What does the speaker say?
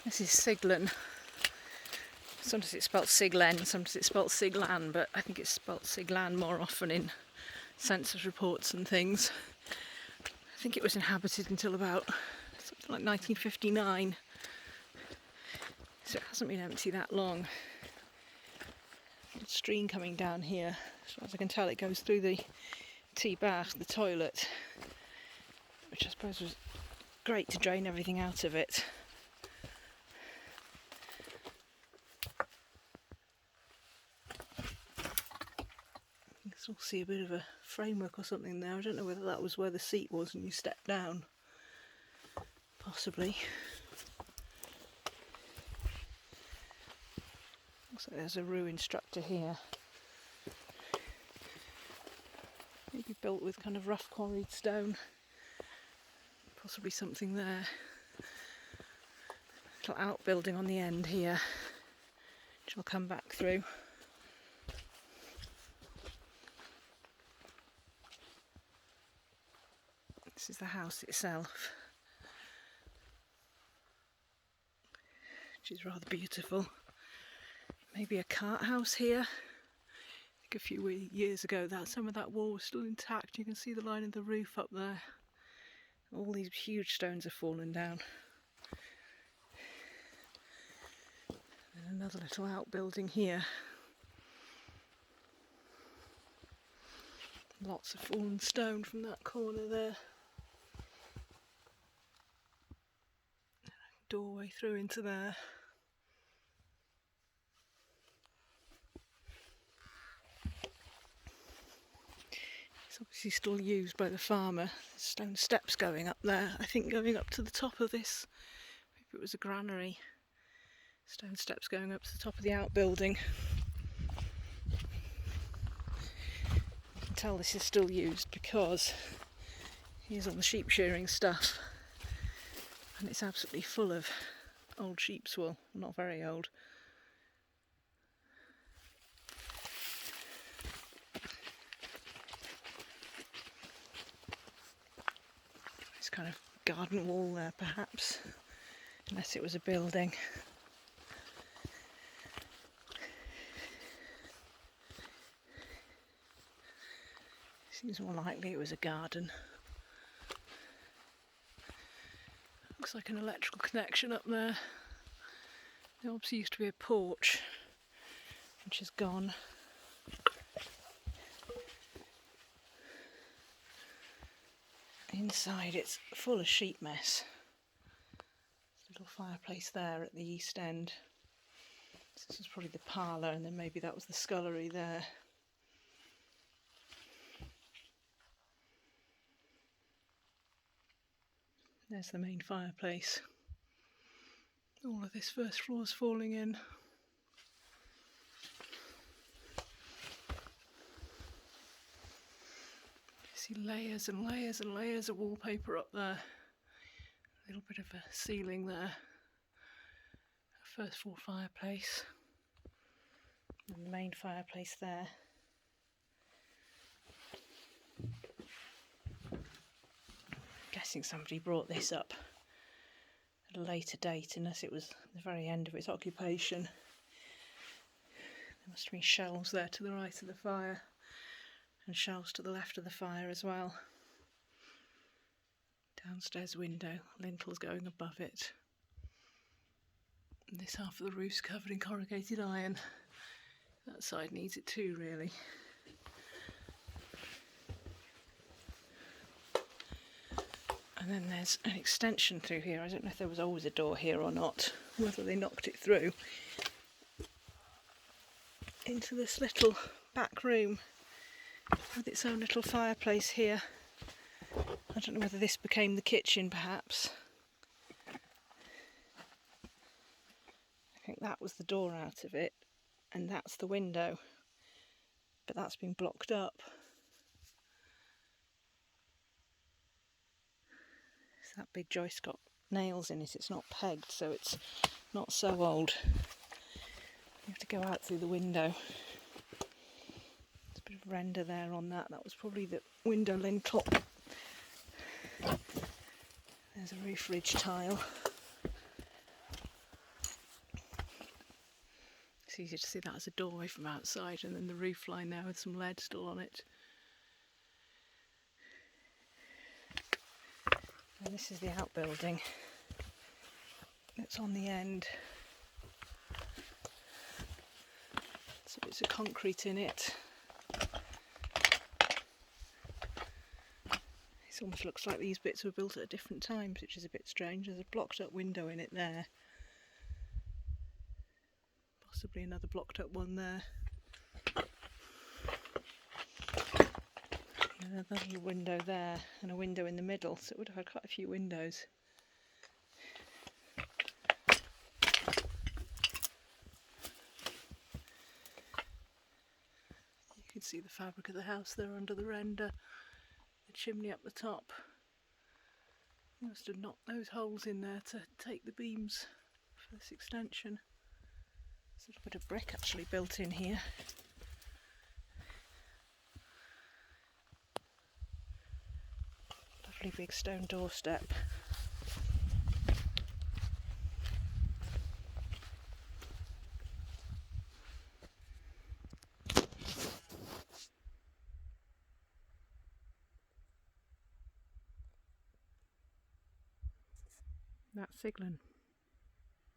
This is Siglin. Sometimes it's spelt Siglen, sometimes it's spelt Siglan, but I think it's spelt Siglan more often in census reports and things. I think it was inhabited until about something like 1959, so it hasn't been empty that long. A stream coming down here, as far as I can tell it goes through the tea bath, the toilet, which I suppose was great to drain everything out of it. You can still see a bit of a framework or something there. I don't know whether that was where the seat was and you stepped down. Possibly. Looks like there's a ruined structure here. Maybe built with kind of rough quarried stone. Possibly something there. Little outbuilding on the end here, which I'll come back through. This is the house itself, which is rather beautiful. Maybe a cart house here. I think a few years ago that some of that wall was still intact. You can see the line of the roof up there. All these huge stones have fallen down. And another little outbuilding here. Lots of fallen stone from that corner there. Doorway through into there. It's obviously still used by the farmer. There's stone steps going up there, I think going up to the top of this. Maybe it was a granary. Stone steps going up to the top of the outbuilding. You can tell this is still used because here's all the sheep shearing stuff. And it's absolutely full of old sheep's wool, not very old. This kind of garden wall there perhaps, unless it was a building. Seems more likely it was a garden. Looks like an electrical connection up there. There obviously used to be a porch, which is gone. Inside it's full of sheep mess. There's a little fireplace there at the east end. This was probably the parlour, and then maybe that was the scullery there. There's the main fireplace. All of this first floor is falling in. You see layers and layers and layers of wallpaper up there. A little bit of a ceiling there. A first floor fireplace. And the main fireplace there. Guessing somebody brought this up at a later date, unless it was the very end of its occupation. There must have been shelves there to the right of the fire, and shelves to the left of the fire as well. Downstairs window, lintels going above it. And this half of the roof's covered in corrugated iron. That side needs it too, really. And then there's an extension through here. I don't know if there was always a door here or not, whether they knocked it through. Into this little back room with its own little fireplace here. I don't know whether this became the kitchen perhaps. I think that was the door out of it, and that's the window. But that's been blocked up. That big joist's got nails in it, it's not pegged, so it's not so old. You have to go out through the window. There's a bit of render there on that. That was probably the window lintel. There's a roof ridge tile. It's easy to see that as a doorway from outside, and then the roof line there with some lead still on it. And this is the outbuilding. It's on the end. So bits of concrete in it. It almost looks like these bits were built at different times, which is a bit strange. There's a blocked up window in it there. Possibly another blocked up one there. And another little window there, and a window in the middle, so it would have had quite a few windows. You can see the fabric of the house there under the render. The chimney up the top. They must have knocked those holes in there to take the beams for this extension. There's a little bit of brick actually built in here. Lovely big stone doorstep. That's Siglin.